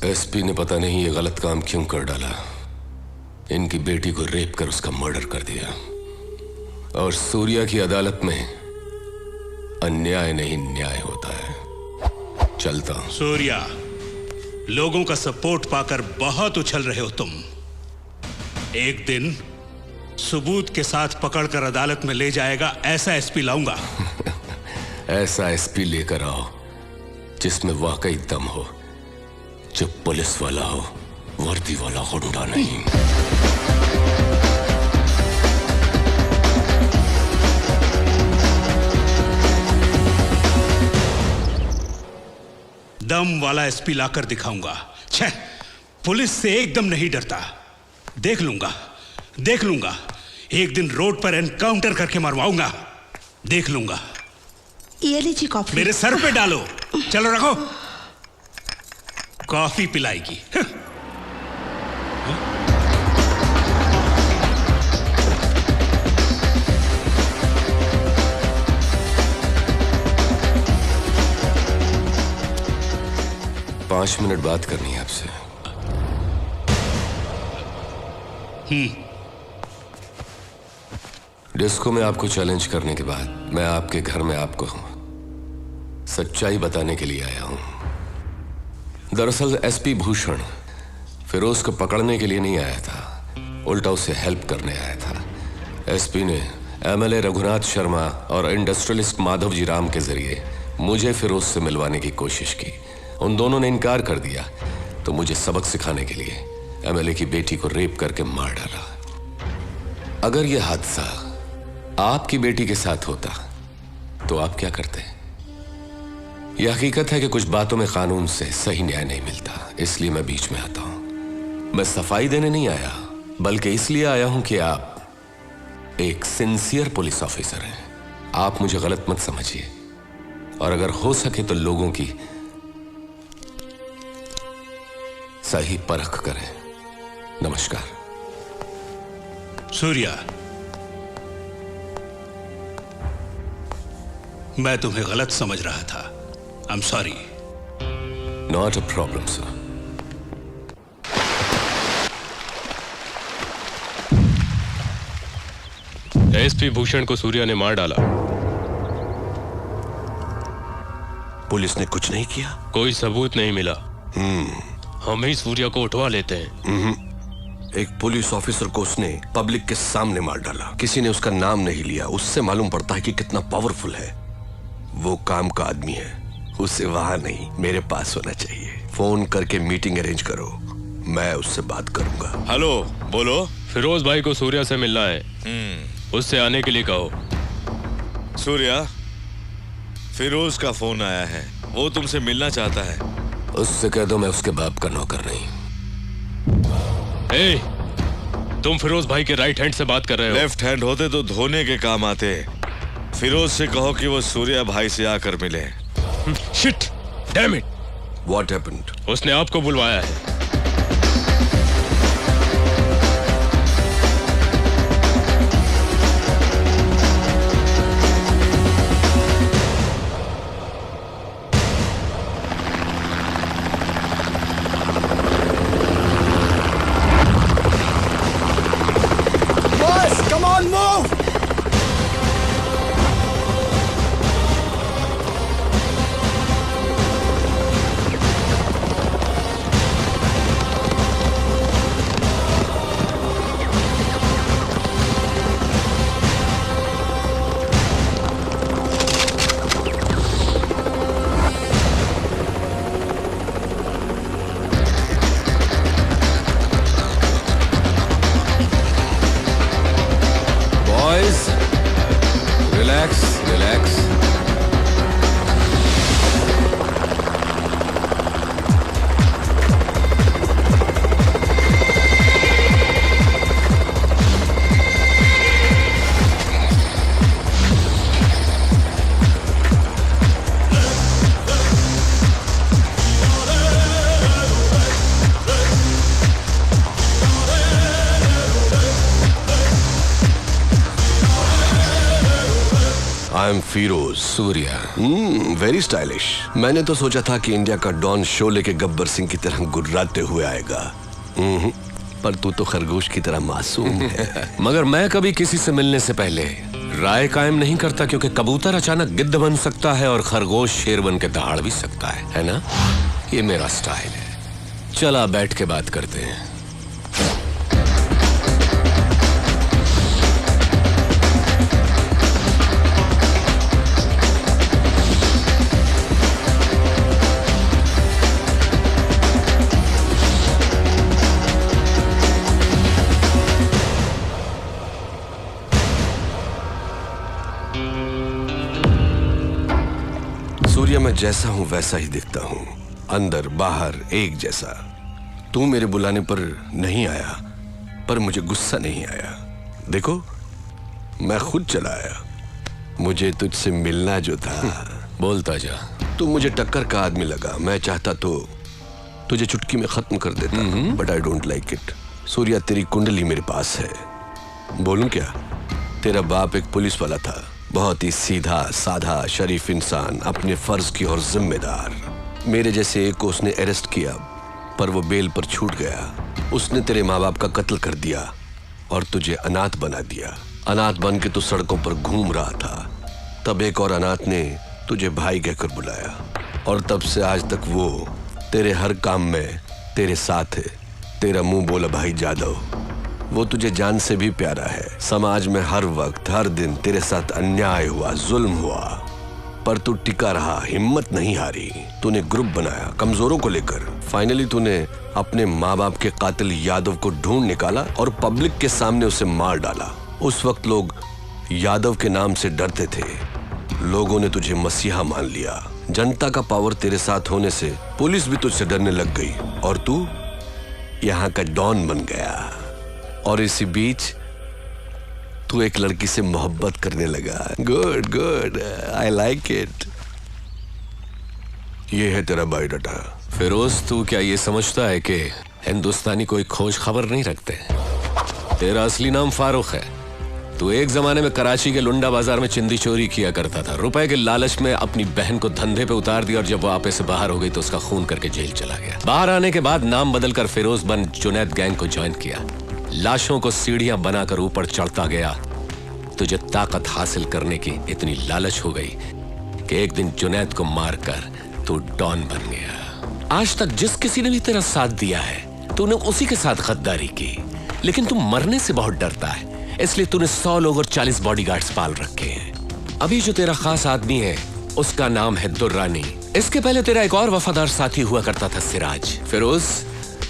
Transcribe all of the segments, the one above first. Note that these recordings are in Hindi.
एसपी ने पता नहीं ये गलत काम क्यों कर डाला। इनकी बेटी को रेप कर उसका मर्डर कर दिया और सूर्या की अदालत में अन्याय नहीं न्याय होता है। चलता हूं। सूर्या, लोगों का सपोर्ट पाकर बहुत उछल रहे हो तुम। एक दिन सबूत के साथ पकड़कर अदालत में ले जाएगा ऐसा एसपी लाऊंगा। ऐसा एसपी लेकर आओ जिसमें वाकई दम हो, जो पुलिस वाला हो, वर्दी वाला गुंडा नहीं। दम वाला एसपी लाकर दिखाऊंगा। छह, पुलिस से एकदम नहीं डरता। देख लूंगा एक दिन रोड पर एनकाउंटर करके मरवाऊंगा। देख लूंगा। ये लीजिए कॉफी। मेरे सर पे डालो। चलो रखो। कॉफी पिलाएगी। पांच मिनट बात करनी है आपसे। डिस्को में आपको चैलेंज करने के बाद मैं आपके घर में आपको सच्चाई बताने के लिए आया हूं। दरअसल एसपी भूषण फिरोज को पकड़ने के लिए नहीं आया था, उल्टा उसे हेल्प करने आया था। एसपी ने एमएलए रघुनाथ शर्मा और इंडस्ट्रियलिस्ट माधव जी राम के जरिए मुझे फिरोज से मिलवाने की कोशिश की। उन दोनों ने इनकार कर दिया तो मुझे सबक सिखाने के लिए एमएलए की बेटी को रेप करके मार डाला। अगर यह हादसा आपकी बेटी के साथ होता तो आप क्या करते? यह हकीकत है कि कुछ बातों में कानून से सही न्याय नहीं मिलता, इसलिए मैं बीच में आता हूं। मैं सफाई देने नहीं आया, बल्कि इसलिए आया हूं कि आप एक सिंसियर पुलिस ऑफिसर हैं। आप मुझे गलत मत समझिए और अगर हो सके तो लोगों की सही परख करें। नमस्कार। सूर्या, मैं तुम्हें गलत समझ रहा था। I am sorry. Not a problem sir. SP Bhushan को सूर्या ने मार डाला। पुलिस ने कुछ नहीं किया? कोई सबूत नहीं मिला। हम ही सूर्या को उठवा लेते हैं। एक पुलिस ऑफिसर को उसने पब्लिक के सामने मार डाला। किसी ने उसका नाम नहीं लिया। उससे मालूम पड़ता है कि कितना पावरफुल है। वो काम का आदमी है, उसे वहां नहीं मेरे पास होना चाहिए। फोन करके मीटिंग अरेंज करो, मैं उससे बात करूंगा। हेलो, बोलो। फिरोज भाई को सूर्या से मिलना है। उससे आने के लिए कहो। सूर्या, फिरोज का फोन आया है, वो तुमसे मिलना चाहता है। उससे कह दो मैं उसके बाप का नौकर नहीं। तुम फिरोज भाई के राइट हैंड से बात कर रहे हो। लेफ्ट हैंड होते तो धोने के काम आते। फिरोज से कहो कि वो सूर्या भाई से आकर मिले। Shit, damn it. What happened? उसने आपको बुलवाया है। I am Firoz. Surya. Very stylish. मैंने तो सोचा था कि इंडिया का डॉन शोले के गब्बर सिंह की तरह गुर्राते हुए आएगा। पर तू तो खरगोश की तरह मासूम है। मगर मैं कभी किसी से मिलने से पहले राय कायम नहीं करता, क्योंकि कबूतर अचानक गिद्ध बन सकता है और खरगोश शेर बन के दहाड़ भी सकता है ना? ये मेरा स्टाइल है। चला बैठ के बात करते हैं। सूर्या, मैं जैसा हूं वैसा ही दिखता हूं, अंदर बाहर एक जैसा। तू मेरे बुलाने पर नहीं आया, पर मुझे गुस्सा नहीं आया। देखो, मैं खुद चला आया। मुझे तुझसे मिलना जो था। बोलता जा। तू मुझे टक्कर का आदमी लगा। मैं चाहता तो तुझे चुटकी में खत्म कर देता, but I don't like it. Surya, तेरी कुंडली मेरे पास है। बोलूं क्या? तेरा बाप एक पुलिस वाला था, बहुत ही सीधा साधा शरीफ इंसान, अपने फर्ज की और जिम्मेदार। मेरे जैसे एक को उसने अरेस्ट किया, पर वो बेल पर छूट गया। उसने तेरे माँ बाप का कत्ल कर दिया और तुझे अनाथ बना दिया। अनाथ बन के तू सड़कों पर घूम रहा था। तब एक और अनाथ ने तुझे भाई कहकर बुलाया, और तब से आज तक वो तेरे हर काम में तेरे साथ है। तेरा मुंह बोला भाई जादव। वो तुझे जान से भी प्यारा है। समाज में हर वक्त हर दिन तेरे साथ अन्याय हुआ, जुल्म हुआ, पर तू टिका रहा, हिम्मत नहीं हारी। तूने ग्रुप बनाया कमजोरों को लेकर। फाइनली तूने अपने माँ बाप के कातिल यादव को ढूंढ निकाला और पब्लिक के सामने उसे मार डाला। उस वक्त लोग यादव के नाम से डरते थे। लोगों ने तुझे मसीहा मान लिया। जनता का पावर तेरे साथ होने से पुलिस भी तुझसे डरने लग गई, और तू यहाँ का डॉन बन गया। और इसी बीच तू एक लड़की से मोहब्बत करने लगा। Good good, I like it. ये है तेरा बायोडाटा। फिरोज, तू क्या ये समझता है कि हिंदुस्तानी कोई खोज खबर नहीं रखते? तेरा असली नाम फारूक है। तू एक जमाने में कराची के लुंडा बाजार में चिंदी चोरी किया करता था। रुपए के लालच में अपनी बहन को धंधे पे उतार दिया, और जब वो आपे से बाहर हो गई तो उसका खून करके जेल चला गया। बाहर आने के बाद नाम बदलकर फिरोज बन जुनैद गैंग को ज्वाइन किया। लाशों को सीढ़ियां बनाकर ऊपर चढ़ता गया। तुझे ताकत हासिल करने की इतनी लालच हो गई कि एक दिन जुनैद को मारकर तू डॉन बन गया। आज तक जिस किसी ने भी तेरा साथ दिया है, तूने उसी के साथ गद्दारी की। लेकिन तू मरने से बहुत डरता है, इसलिए तूने 100 लोग और 40 बॉडीगार्ड्स पाल रखे हैं। अभी जो तेरा खास आदमी है, उसका नाम है दुर्रानी। इसके पहले तेरा एक और वफादार साथी हुआ करता था, सिराज। फिरोज,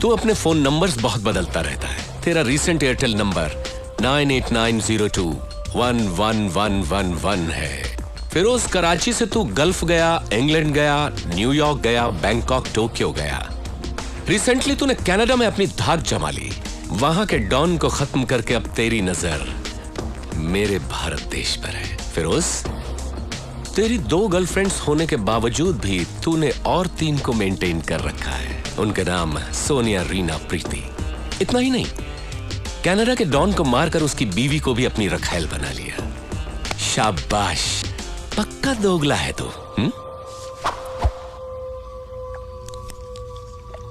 तू अपने फोन नंबर्स बहुत बदलता रहता है। तेरा रीसेंट एयरटेल नंबर 9890211111 है। फिरोज, कराची से तू गल्फ गया, इंग्लैंड गया, न्यूयॉर्क गया, बैंकॉक, टोक्यो गया। रिसेंटली तूने कनाडा में अपनी धाक जमा ली। वहां के डॉन को खत्म करके अब तेरी नजर मेरे भारत देश पर है। फिरोज, तेरी 2 गर्लफ्रेंड्स होने के बावजूद भी तूने और 3 को मेंटेन कर रखा है। उनके नाम सोनिया, रीना, प्रीति। इतना ही नहीं, कनाडा के डॉन को मारकर उसकी बीवी को भी अपनी रखैल बना लिया। शाबाश, पक्का दोगला है तू।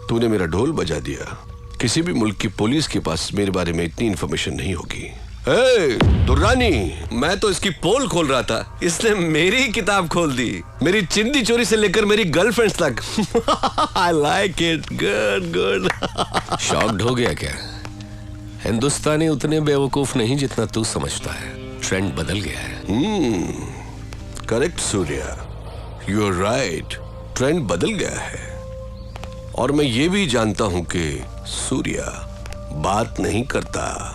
तूने मेरा ढोल बजा दिया। किसी भी मुल्क की पुलिस के पास मेरे बारे में इतनी इंफॉर्मेशन नहीं होगी। दुर्रानी, मैं तो इसकी पोल खोल रहा था, इसने मेरी किताब खोल दी। मेरी चिंदी चोरी से लेकर मेरी गर्लफ्रेंड्स तक। I like it. Good good. Shocked हो गया क्या? हिंदुस्तानी उतने बेवकूफ नहीं जितना तू समझता है। ट्रेंड बदल गया है। Correct Surya, you are right. Trend बदल गया है। और मैं ये भी जानता हूं कि सूर्या बात नहीं करता,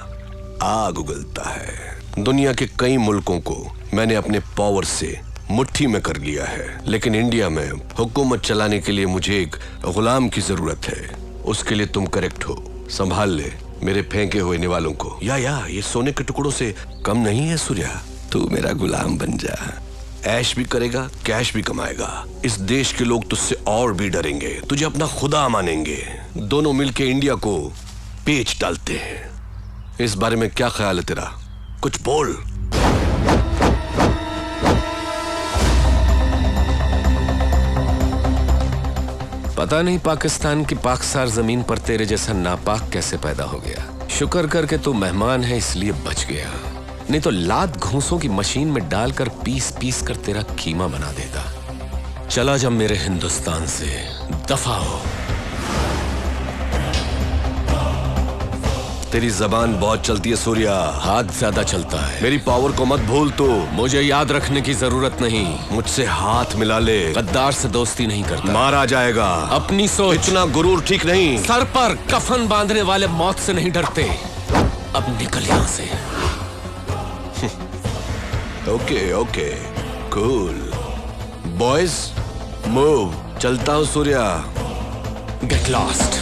आग उगलता है। दुनिया के कई मुल्कों को मैंने अपने पावर से मुट्ठी में कर लिया है, लेकिन इंडिया में हुकूमत चलाने के लिए मुझे एक गुलाम की जरूरत है। उसके लिए तुम करेक्ट हो। संभाल ले मेरे फेंके हुए निवालों को। या ये सोने के टुकड़ों से कम नहीं है सूर्या। तू मेरा गुलाम बन जा। ऐश भी करेगा, कैश भी कमाएगा। इस देश के लोग तुझसे और भी डरेंगे, तुझे अपना खुदा मानेंगे। दोनों मिलके इंडिया को पेच डालते हैं। इस बारे में क्या ख्याल है तेरा? कुछ बोल। पता नहीं पाकिस्तान की पाकसार जमीन पर तेरे जैसा नापाक कैसे पैदा हो गया। शुक्र करके तू मेहमान है इसलिए बच गया, नहीं तो लात घूंसों की मशीन में डालकर पीस पीस कर तेरा कीमा बना देता। चला जा मेरे हिंदुस्तान से, दफा हो। तेरी जबान बहुत चलती है सूर्या, हाथ ज्यादा चलता है। मेरी पावर को मत भूल तू। मुझे याद रखने की जरूरत नहीं। मुझसे हाथ मिला ले, गद्दार से दोस्ती नहीं करता। मारा जाएगा। अपनी सोच। इतना गुरूर ठीक नहीं। सर पर कफन बांधने वाले मौत से नहीं डरते। अब निकल यहां से। Okay okay cool boys, move. चलता हूं सूर्या। Get lost.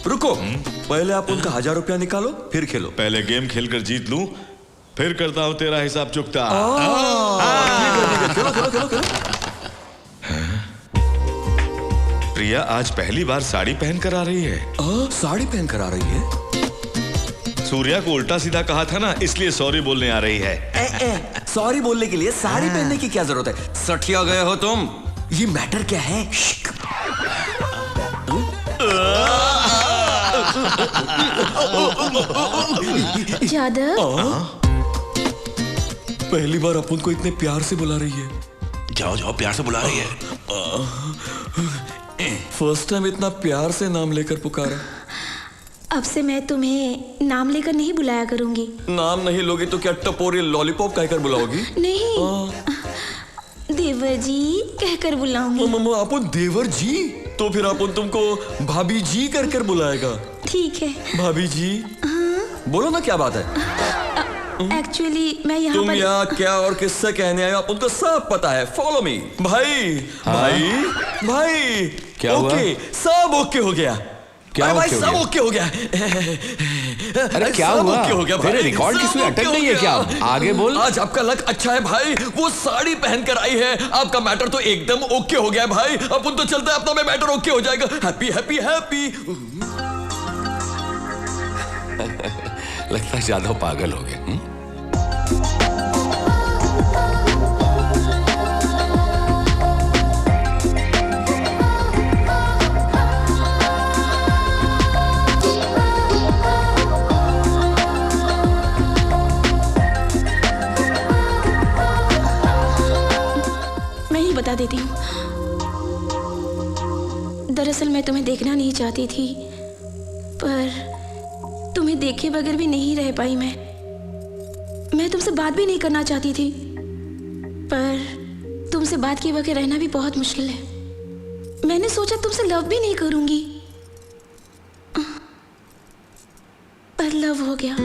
रुको, पहले आप उनका 1000 रुपया निकालो फिर खेलो। पहले गेम खेलकर जीत लूं, फिर करता हूं तेरा हिसाब चुकता। खेलो खेलो खेलो खेलो। प्रिया आज पहली बार साड़ी पहन कर आ रही है। साड़ी पहन कर आ रही है। सूर्या को उल्टा सीधा कहा था ना, इसलिए सॉरी बोलने आ रही है। सॉरी बोलने के लिए साड़ी पहनने की क्या जरूरत है? सठिया गए हो तुम। ये मैटर क्या है? यादव, पहली बार अपन को इतने प्यार से बुला रही है। जाओ जाओ, प्यार से बुला रही है। फर्स्ट टाइम इतना प्यार से नाम लेकर पुकारा। अब से मैं तुम्हें नाम लेकर नहीं बुलाया करूंगी। नाम नहीं लोगी तो क्या टपोरी लॉलीपॉप कहकर बुलाओगी? नहीं, देवर जी कहकर बुलाऊंगी। मम्मा अपन देवर जी? तो फिर अपन तुमको भाभी जी कर कर बुलाएगा। ठीक है। भाभी जी, बोलो ना क्या बात है? एक्चुअली मैं यहाँ तुम पर यहाँ क्या और किससे कहने आए हो अपन को सब पता है। Follow me. भाई भाई भाई, क्या हुआ? ओके, सब ओके हो गया। क्या अरे भाई ओके हो सब गया? ओके हो गया। अरे क्या सब हुआ? ओके हो गया तेरे भाई, रिकॉर्ड सब किसमें अटक ओके हो नहीं है क्या? गया। आगे बोल। आज आपका लक अच्छा है भाई, वो साड़ी पहन कर आई है। आपका मैटर तो एकदम ओके हो गया है भाई। अपन तो चलते हैं, अपना में मैटर ओके हो जाएगा। Happy happy happy. लगता है ज्यादा पागल हो गए। मैं ही बता देती हूँ। दरअसल मैं तुम्हें देखना नहीं चाहती थी, पर तुम्हें देखे बगैर भी नहीं रह पाई। मैं तुमसे बात भी नहीं करना चाहती थी, पर तुमसे बात किए बगैर रहना भी बहुत मुश्किल है। मैंने सोचा तुमसे लव भी नहीं करूंगी, पर लव हो गया।